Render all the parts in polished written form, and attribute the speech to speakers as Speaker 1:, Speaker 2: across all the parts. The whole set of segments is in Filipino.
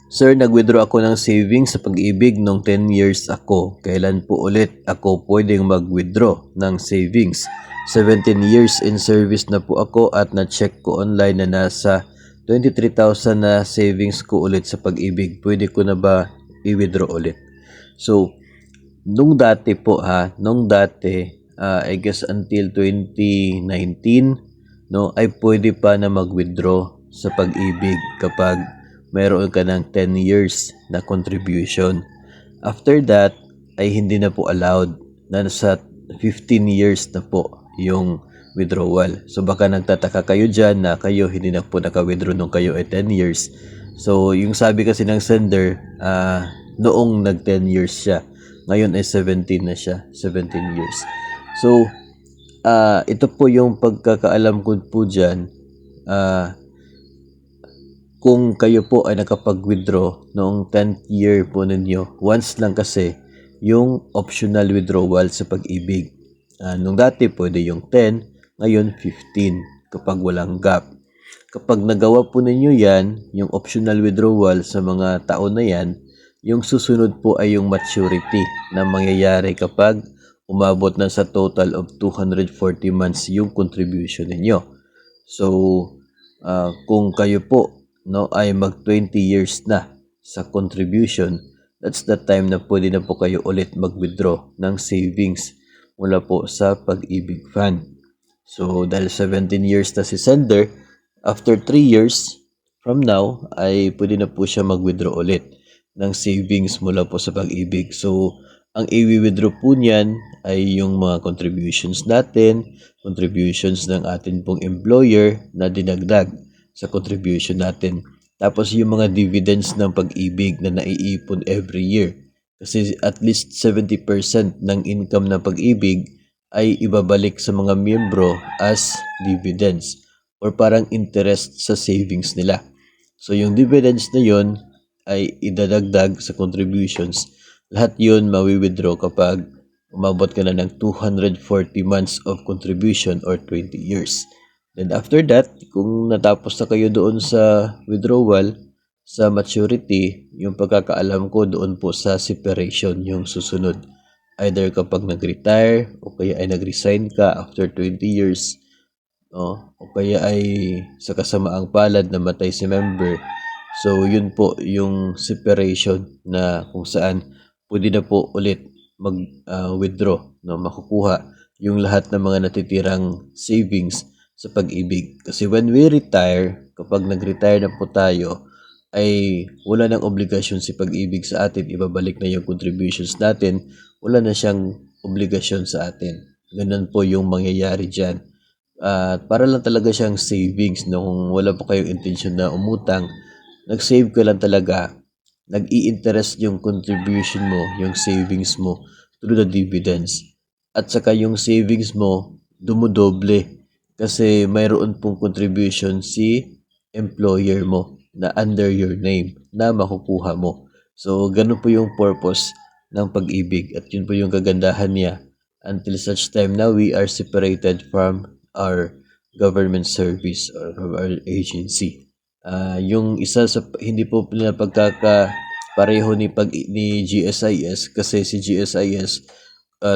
Speaker 1: Sir, nag-withdraw ako ng savings sa Pag-ibig nung 10 years ako. Kailan po ulit ako pwedeng mag-withdraw ng savings? 17 years in service na po ako at na-check ko online na nasa 23,000 na savings ko ulit sa Pag-ibig. Pwede ko na ba i-withdraw ulit? So, nung dati po nung dati, I guess until 2019, no, ay pwede pa na mag-withdraw sa Pag-ibig kapag mayroon ka ng 10 years na contribution. After that, ay hindi na po allowed na sa 15 years na po yung withdrawal. So baka nagtataka kayo dyan na kayo hindi na po naka-withdraw nung kayo ay 10 years. So yung sabi kasi ng sender, noong nag 10 years siya. Ngayon ay 17 na siya, 17 years. So, ito po yung pagkakaalam ko po dyan. Kung kayo po ay nakapag-withdraw noong 10th year po ninyo, once lang kasi yung optional withdrawal sa Pag-ibig. Nung dati pwede yung 10, ngayon 15 kapag walang gap. Kapag nagawa po ninyo yan, yung optional withdrawal sa mga taon na yan, yung susunod po ay yung maturity na mangyayari kapag umabot na sa total of 240 months yung contribution ninyo. So, kung kayo po ay mag 20 years na sa contribution, that's the time na pwede na po kayo ulit mag-withdraw ng savings mula po sa Pag-ibig Fund. So, dahil 17 years na si sender, after 3 years from now, ay pwede na po siya mag-withdraw ulit ng savings mula po sa Pag-ibig. So, ang i-withdraw po niyan ay yung mga contributions natin, contributions ng atin pong employer na dinagdag sa contribution natin. Tapos yung mga dividends ng Pag-ibig na naiipon every year. Kasi at least 70% ng income ng Pag-ibig ay ibabalik sa mga miyembro as dividends or parang interest sa savings nila. So yung dividends na yon ay idadagdag sa contributions. Lahat yun mawi-withdraw kapag umabot ka na ng 240 months of contribution or 20 years. Then after that, kung natapos na kayo doon sa withdrawal, sa maturity, yung pagkakaalam ko doon po sa separation yung susunod. Either kapag nag-retire o kaya ay nag-resign ka after 20 years, no? O kaya ay sa kasamaang palad namatay si member. So yun po yung separation na kung saan pwede na po ulit mag-withdraw, no? Makukuha yung lahat ng mga natitirang savings sa Pag-ibig. Kasi when we retire, kapag nag-retire na po tayo, ay wala nang obligasyon si Pag-ibig sa atin. Ibabalik na yung contributions natin. Wala na siyang obligasyon sa atin. Ganun po yung mangyayari dyan. Para lang talaga siyang savings, no? Kung wala po kayong intention na umutang, nag-save ka lang talaga, nag-i-interest yung contribution mo, yung savings mo through the dividends. At saka yung savings mo, dumudoble kasi mayroon pong contribution si employer mo na under your name na makukuha mo. So, ganun po yung purpose ng Pag-ibig at yun po yung kagandahan niya until such time na we are separated from our government service or our agency. Yung isa sa hindi po nila pagkakapareho ni GSIS kasi si GSIS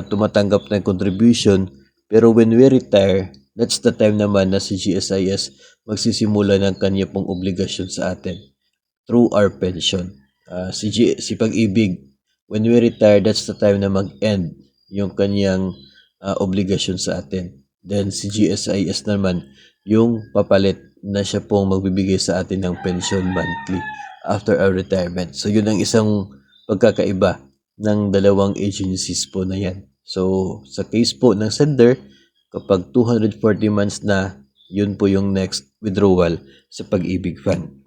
Speaker 1: tumatanggap ng contribution pero when we retire, that's the time naman na si GSIS magsisimula ng kanya pong obligasyon sa atin through our pension. Si Pag-ibig, when we retire, that's the time na mag-end yung kanyang obligasyon sa atin. Then si GSIS naman, yung papalit na siya pong magbibigay sa atin ng pension monthly after our retirement. So yun ang isang pagkakaiba ng dalawang agencies po na yan. So sa case po ng sender, kapag 240 months na, yun po yung next withdrawal sa Pag-ibig Fund.